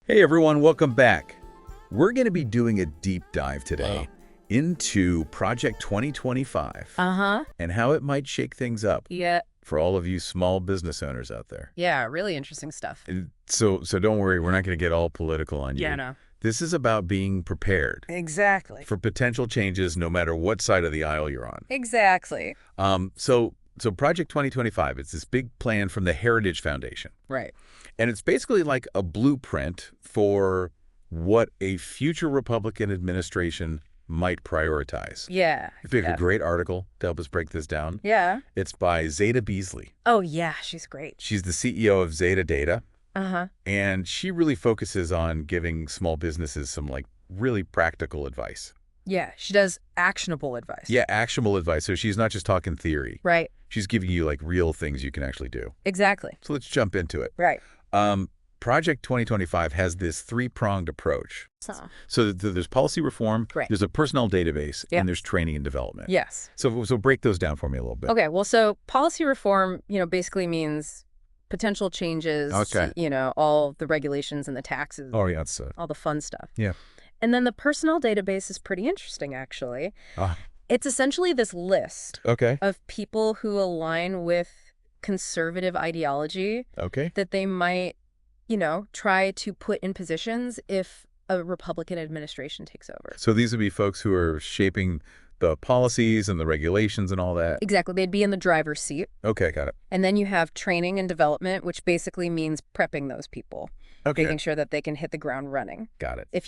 Hey everyone, welcome back. We're going to be doing a deep dive today into Project 2025 and how it might shake things up Yeah. for all of you small business owners out there. Yeah, really interesting stuff. And so don't worry, we're not going to get all political on you. Yeah, no. This is about being prepared Exactly. for potential changes no matter what side of the aisle you're on. Exactly. So Project 2025, it's this big plan from the Heritage Foundation. Right. And it's basically like a blueprint for what a future Republican administration might prioritize. Yeah. It's a great article to help us break this down. Yeah. It's by Záda Beasley. Oh, yeah. She's great. She's the CEO of ZataData. Uh-huh. And she really focuses on giving small businesses some really practical advice. Yeah. She does actionable advice. Yeah, actionable advice. So she's not just talking theory. Right. She's giving you real things you can actually do. Exactly. So let's jump into it. Right. Project 2025 has this three-pronged approach. So there's policy reform, Right. there's a personnel database, Yeah. and there's training and development. Yes. So break those down for me a little bit. Okay. Well, so policy reform, basically means potential changes, Okay. all the regulations and the taxes, Oh, yeah, that's all the fun stuff. yeah. And then the personnel database is pretty interesting, actually. It's essentially this list Okay. of people who align with conservative ideology Okay. that they might, try to put in positions if a Republican administration takes over. So these would be folks who are shaping the policies and the regulations and all that. Exactly. They'd be in the driver's seat. Okay, got it. And then you have training and development, which basically means prepping those people, Okay, making sure that they can hit the ground running. got it. If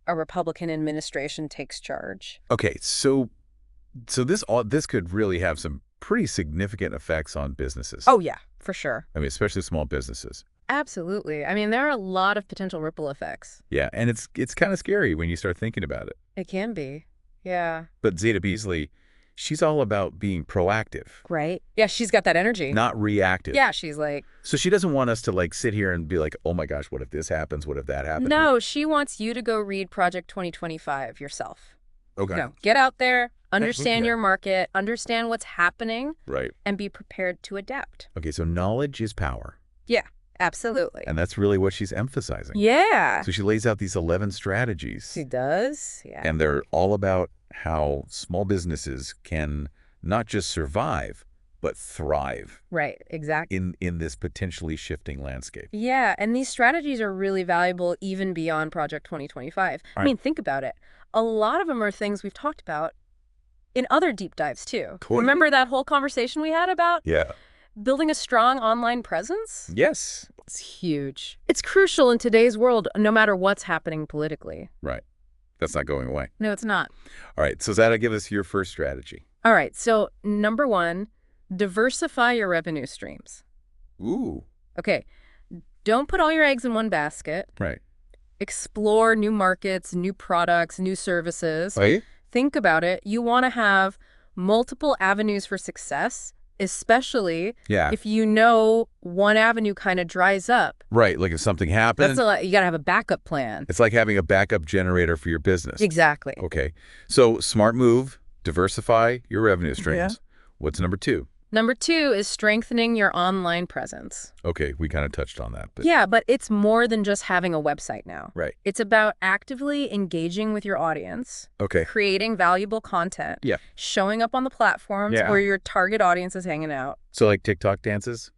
a Republican administration takes charge. Okay, so this could really have some pretty significant effects on businesses. Oh, yeah, for sure. I mean, especially small businesses. Absolutely. I mean, there are a lot of potential ripple effects. Yeah, and it's kind of scary when you start thinking about it. It can be. Yeah. But Záda Beasley, she's all about being proactive. Right? Yeah, she's got that energy. Not reactive. Yeah, she's like... So she doesn't want us to sit here and be like, oh my gosh, what if this happens? What if that happens? No, she wants you to go read Project 2025 yourself. Okay. Get out there, understand Yeah. your market, understand what's happening, Right. and be prepared to adapt. Okay, so knowledge is power. Yeah, absolutely. And that's really what she's emphasizing. Yeah. So she lays out these 11 strategies. She does. Yeah. And they're all about how small businesses can not just survive, but thrive Right, exactly. in this potentially shifting landscape. Yeah, and these strategies are really valuable even beyond Project 2025. I mean, think about it. A lot of them are things we've talked about in other deep dives, too. Cool. Remember that whole conversation we had about Yeah. building a strong online presence? Yes. It's huge. It's crucial in today's world, no matter what's happening politically. Right. That's not going away. No, it's not. All right. So Záda, give us your first strategy. All right, so number one, diversify your revenue streams. Ooh. Okay, don't put all your eggs in one basket. Right. Explore new markets, new products, new services. Right. Think about it. You want to have multiple avenues for success, especially Yeah. if one avenue kind of dries up. Right. Like if something happens, You got to have a backup plan. it's like having a backup generator for your business. Exactly. Okay. So smart move, diversify your revenue streams. Yeah. What's number two? Number two is strengthening your online presence. Okay. We kind of touched on that. But Yeah, but it's more than just having a website now. Right. It's about actively engaging with your audience, Okay. creating valuable content, Yeah. showing up on the platforms Yeah. where your target audience is hanging out. So like TikTok dances?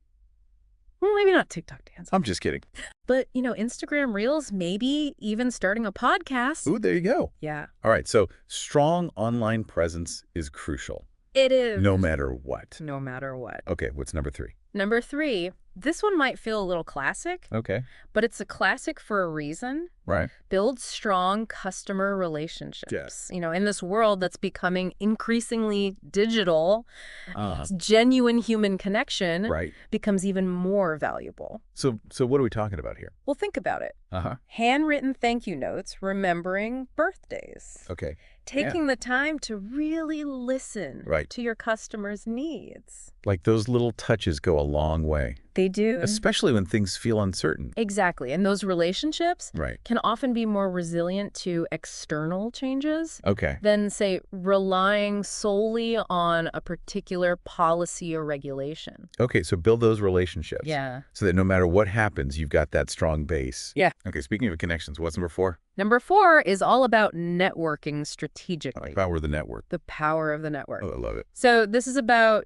Well, maybe not TikTok dance. I'm just kidding. But, Instagram Reels, maybe even starting a podcast. Ooh, there you go. Yeah. All right. So strong online presence is crucial. It is. No matter what. No matter what. Okay. What's number three? Number three, this one might feel a little classic, Okay. but it's a classic for a reason. Right. Build strong customer relationships. Yes. In this world that's becoming increasingly digital, Uh-huh. genuine human connection Right. becomes even more valuable. So what are we talking about here? Well, think about it. Uh-huh. Handwritten thank you notes remembering birthdays. Okay. Taking the time to really listen Right. to your customers' needs. Like those little touches go a long way. They do. Especially when things feel uncertain. Exactly. And those relationships Right. can often be more resilient to external changes Okay. than, say, relying solely on a particular policy or regulation. Okay, so build those relationships. Yeah. So that no matter what happens, you've got that strong base. Yeah. Okay, speaking of connections, what's number 4? Number 4 is all about networking strategically. Power of the network. The power of the network. Oh, I love it. So this is about,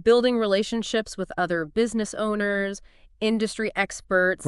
building relationships with other business owners, industry experts,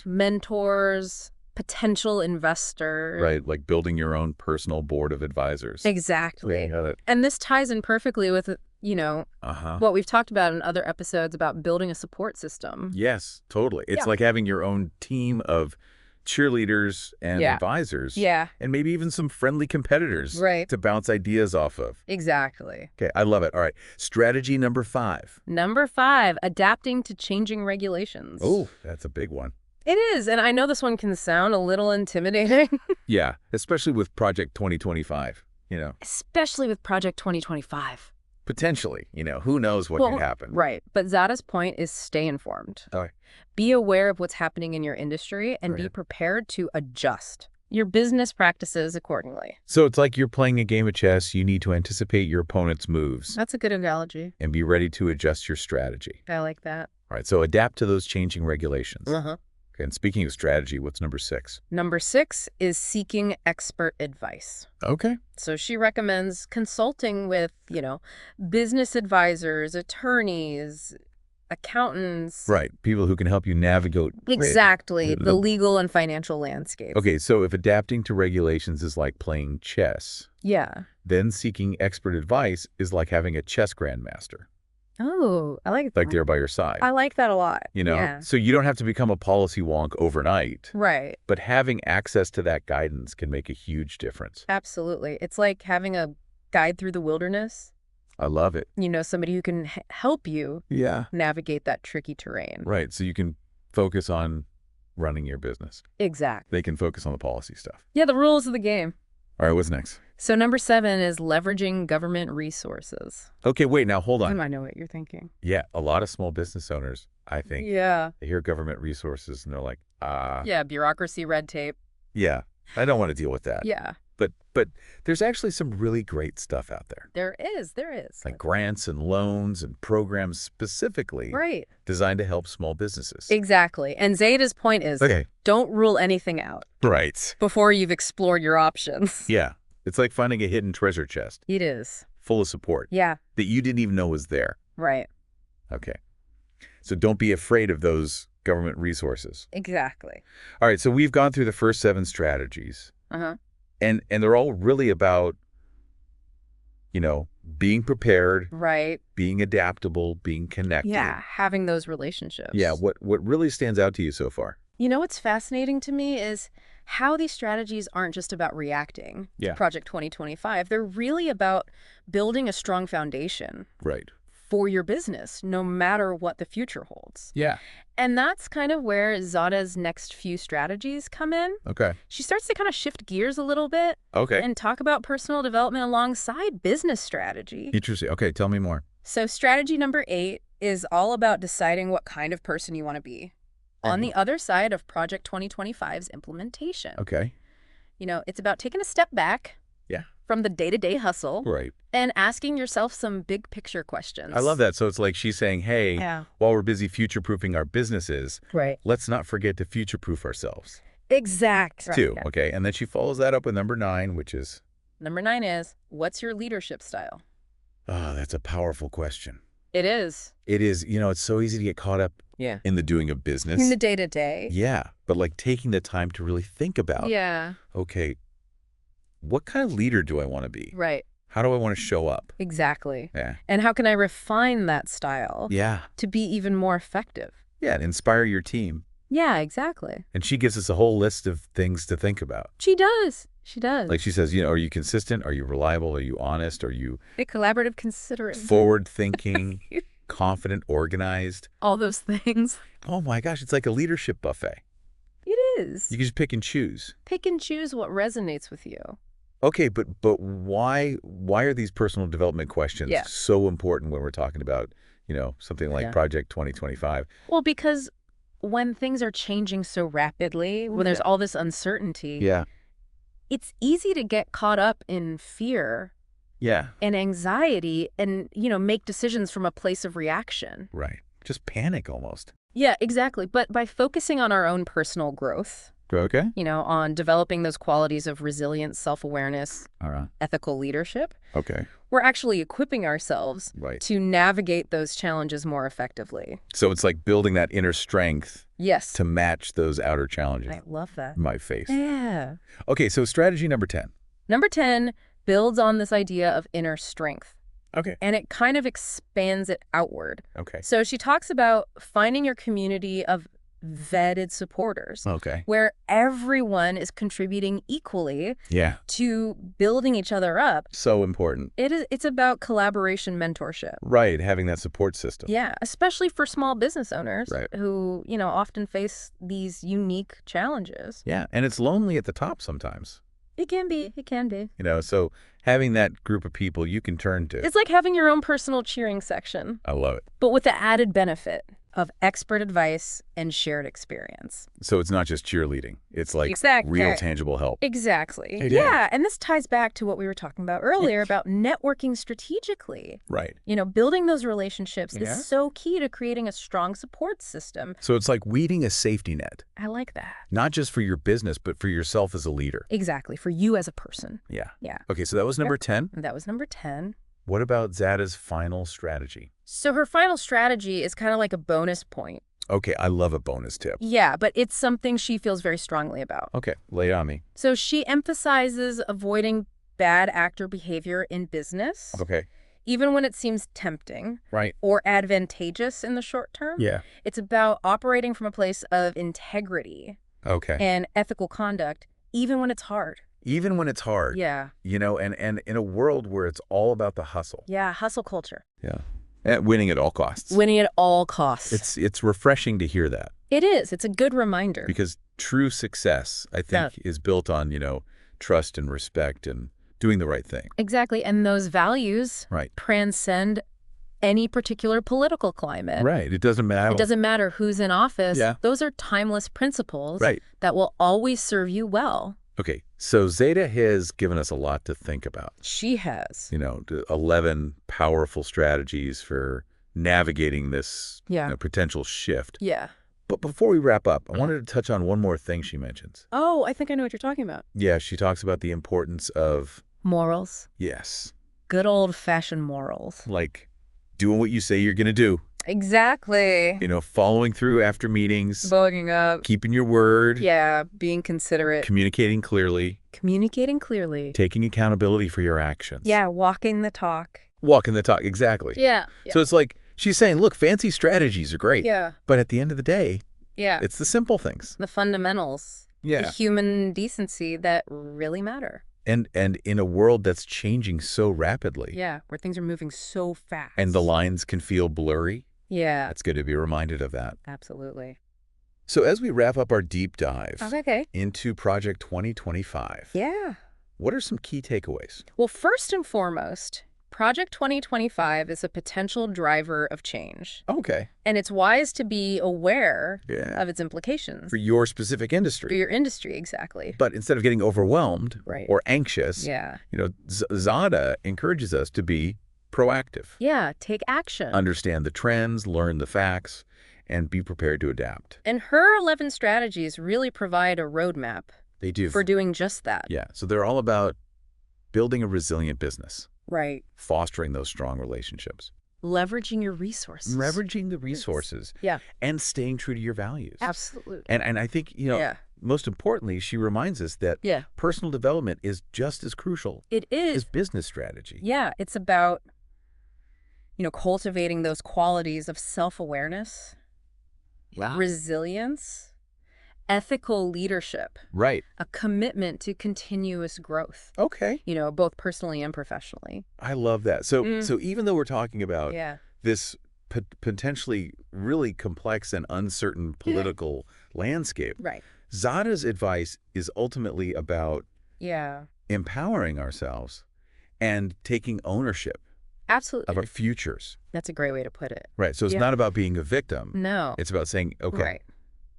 mentors, potential investors. Right, like building your own personal board of advisors. Exactly. Yeah, got it. And this ties in perfectly with, what we've talked about in other episodes about building a support system. Yes, totally. It's like having your own team of cheerleaders and advisors. Yeah. And maybe even some friendly competitors to bounce ideas off of. Exactly. Okay, I love it. All right, strategy number 5. Number 5, adapting to changing regulations. Oh, that's a big one. It is, and I know this one can sound a little intimidating. Yeah, especially with Project 2025, Especially with Project 2025. Potentially, who knows what could happen. Right, but Zada's point is stay informed. Okay. Be aware of what's happening in your industry and be prepared to adjust your business practices accordingly. So it's like you're playing a game of chess. You need to anticipate your opponent's moves. That's a good analogy. And be ready to adjust your strategy. I like that. All right, so adapt to those changing regulations. Uh-huh. Okay, and speaking of strategy, what's number 6? Number 6 is seeking expert advice. Okay. So she recommends consulting with, business advisors, attorneys, accountants. Right, people who can help you navigate. Exactly, the legal and financial landscape. Okay, so if adapting to regulations is like playing chess, then seeking expert advice is like having a chess grandmaster. Oh, I like that. Like they're by your side. I like that a lot. Yeah. So you don't have to become a policy wonk overnight. Right. But having access to that guidance can make a huge difference. Absolutely. It's like having a guide through the wilderness. I love it. Somebody who can help you navigate that tricky terrain. Right. So you can focus on running your business. Exactly. They can focus on the policy stuff. Yeah, the rules of the game. All right, what's next? So number 7 is leveraging government resources. Okay, wait, now hold on. I know what you're thinking. Yeah, a lot of small business owners, I think, they hear government resources and they're like, yeah, bureaucracy, red tape. Yeah, I don't want to deal with that. Yeah. But there's actually some really great stuff out there. There is. Like grants and loans and programs specifically designed to help small businesses. Exactly. And Zada's point is, don't rule anything out. Right. Before you've explored your options. Yeah. It's like finding a hidden treasure chest. It is. Full of support. Yeah. That you didn't even know was there. Right. Okay. So don't be afraid of those government resources. Exactly. All right. So we've gone through the first 7 strategies. Uh-huh. And they're all really about, being prepared. Right. Being adaptable, being connected. Yeah, having those relationships. Yeah. What really stands out to you so far? What's fascinating to me is how these strategies aren't just about reacting to Project 2025. They're really about building a strong foundation. Right. For your business, no matter what the future holds. Yeah. And that's kind of where Zada's next few strategies come in. Okay. She starts to kind of shift gears a little bit. Okay. And talk about personal development alongside business strategy. Interesting. Okay, tell me more. So strategy number 8 is all about deciding what kind of person you want to be on the other side of Project 2025's implementation. Okay. It's about taking a step back from the day-to-day hustle. Right. And asking yourself some big picture questions. I love that. So it's like she's saying, hey, while we're busy future-proofing our businesses, let's not forget to future-proof ourselves. Exact. Too. Okay. And then she follows that up with number 9, which is? Number 9 is, what's your leadership style? Oh, that's a powerful question. It is. It is. It's so easy to get caught up in the doing of business. In the day-to-day. Yeah. But like taking the time to really think about, okay, what kind of leader do I want to be? Right. How do I want to show up? Exactly. Yeah. And how can I refine that style to be even more effective? Yeah, and inspire your team. Yeah, exactly. And she gives us a whole list of things to think about. She does. She does. Like she says, are you consistent? Are you reliable? Are you honest? Are you collaborative, considerate, forward-thinking, confident, organized? All those things. Oh my gosh, it's like a leadership buffet. It is. You can just pick and choose. Pick and choose what resonates with you. Okay, but why are these personal development questions so important when we're talking about, something like Project 2025. Well, because when things are changing so rapidly, when there's all this uncertainty, it's easy to get caught up in fear and anxiety and, make decisions from a place of reaction. Right. Just panic almost. Yeah, exactly. But by focusing on our own personal growth, on developing those qualities of resilience, self-awareness, ethical leadership, we're actually equipping ourselves to navigate those challenges more effectively. So it's like building that inner strength to match those outer challenges. I love that. My face. Yeah. Okay, so strategy number 10. Number 10 builds on this idea of inner strength. Okay. And it kind of expands it outward. Okay. So she talks about finding your community of vetted supporters. Okay. Where everyone is contributing equally Yeah. to building each other up. So important. It's about collaboration mentorship. Right, having that support system. Yeah, especially for small business owners who, often face these unique challenges. Yeah, and it's lonely at the top sometimes. It can be. It can be. So having that group of people you can turn to. It's like having your own personal cheering section. I love it. But with the added benefit of expert advice and shared experience. So it's not just cheerleading. It's like real tangible help. Exactly. Hey, yeah, and this ties back to what we were talking about earlier about networking strategically. Right. Building those relationships is so key to creating a strong support system. So it's like weeding a safety net. I like that. Not just for your business, but for yourself as a leader. Exactly, for you as a person. Yeah. Yeah. Okay, so that was number 10. That was number 10. What about Zada's final strategy? So her final strategy is kind of like a bonus point. Okay, I love a bonus tip. Yeah, but it's something she feels very strongly about. Okay, lay it on me. So she emphasizes avoiding bad actor behavior in business. Okay. Even when it seems tempting. Right. Or advantageous in the short term. Yeah. It's about operating from a place of integrity. Okay. And ethical conduct, even when it's hard. Even when it's hard. Yeah. And in a world where it's all about the hustle. Yeah, hustle culture. Yeah. And winning at all costs. Winning at all costs. It's refreshing to hear that. It is. It's a good reminder. Because true success, I think, is built on, trust and respect and doing the right thing. Exactly. And those values transcend any particular political climate. Right. It doesn't matter. It doesn't matter who's in office. Yeah. Those are timeless principles that will always serve you well. Okay, so Zada has given us a lot to think about. She has. 11 powerful strategies for navigating this potential shift. Yeah. But before we wrap up, I wanted to touch on one more thing she mentions. Oh, I think I know what you're talking about. Yeah, she talks about the importance of... morals. Yes. Good old-fashioned morals. Like doing what you say you're going to do. Exactly. Following through after meetings. Bugging up. Keeping your word. Yeah, being considerate. Communicating clearly. Communicating clearly. Taking accountability for your actions. Yeah, walking the talk. Walking the talk, exactly. Yeah. So it's like, she's saying, look, fancy strategies are great. Yeah. But at the end of the day, it's the simple things. The fundamentals. Yeah. The human decency that really matter. And in a world that's changing so rapidly. Yeah, where things are moving so fast. And the lines can feel blurry. Yeah. It's good to be reminded of that. Absolutely. So as we wrap up our deep dive into Project 2025, what are some key takeaways? Well, first and foremost, Project 2025 is a potential driver of change. Okay. And it's wise to be aware of its implications. For your specific industry. For your industry, exactly. But instead of getting overwhelmed or anxious, Zada encourages us to be proactive. Yeah, take action. Understand the trends, learn the facts, and be prepared to adapt. And her 11 strategies really provide a roadmap. They do. For doing just that. Yeah, so they're all about building a resilient business. Right. Fostering those strong relationships. Leveraging your resources. Leveraging the resources. Yeah. And staying true to your values. Absolutely. And I think, most importantly, she reminds us that personal development is just as crucial. It is. As business strategy. Yeah, it's about cultivating those qualities of self-awareness, resilience, ethical leadership. Right. A commitment to continuous growth. Okay. Both personally and professionally. I love that. So even though we're talking about this potentially really complex and uncertain political landscape, Zada's advice is ultimately about empowering ourselves and taking ownership Absolutely. of our futures. That's a great way to put it. Right. So it's not about being a victim. No. It's about saying, okay,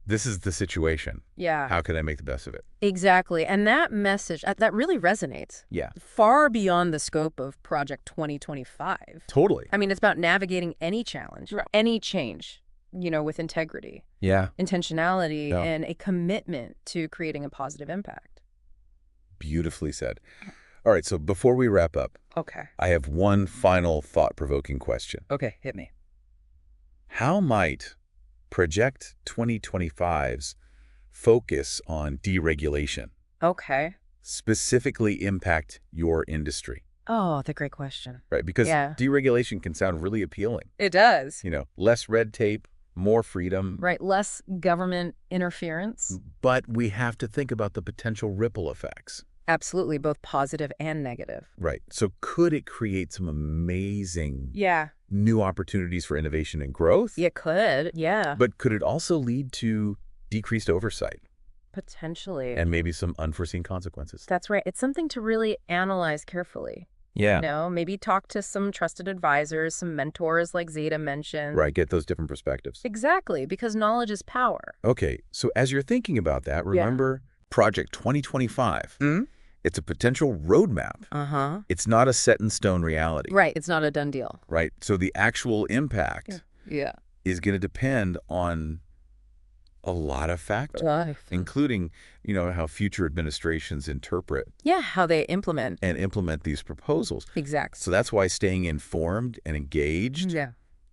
this is the situation. Yeah. How can I make the best of it? Exactly. And that message, that really resonates. Yeah. Far beyond the scope of Project 2025. Totally. I mean, it's about navigating any challenge, any change, with integrity. Yeah. Intentionality and a commitment to creating a positive impact. Beautifully said. All right, so before we wrap up, I have one final thought-provoking question. Okay, hit me. How might Project 2025's focus on deregulation specifically impact your industry? Oh, that's a great question. Right, because deregulation can sound really appealing. It does. Less red tape, more freedom. Right, less government interference. But we have to think about the potential ripple effects. Absolutely, both positive and negative. Right. So could it create some amazing new opportunities for innovation and growth? It could, yeah. But could it also lead to decreased oversight? Potentially. And maybe some unforeseen consequences. That's right. It's something to really analyze carefully. Yeah. Maybe talk to some trusted advisors, some mentors like Záda mentioned. Right, get those different perspectives. Exactly, because knowledge is power. Okay, so as you're thinking about that, remember Project 2025. It's a potential roadmap. It's not a set-in-stone reality. Right, it's not a done deal. Right, so the actual impact is going to depend on a lot of factors, including, how future administrations interpret. Yeah, how they implement. And implement these proposals. Exactly. So that's why staying informed and engaged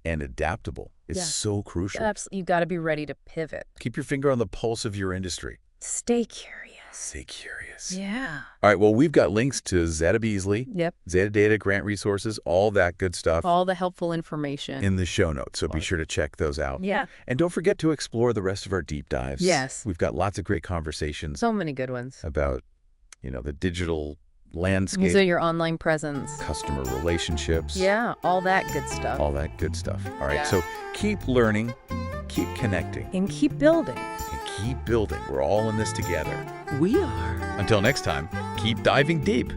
and adaptable is so crucial. Absolutely. You've got to be ready to pivot. Keep your finger on the pulse of your industry. Stay curious. Stay curious. Yeah. All right, well, we've got links to Záda Beasley, ZataData, grant resources, all that good stuff. All the helpful information. In the show notes, so be sure to check those out. Yeah. And don't forget to explore the rest of our deep dives. Yes. We've got lots of great conversations. So many good ones. About, the digital landscape. So your online presence. Customer relationships. Yeah, all that good stuff. All that good stuff. All right, so keep learning, keep connecting. And keep building. Keep building. We're all in this together. We are. Until next time, keep diving deep.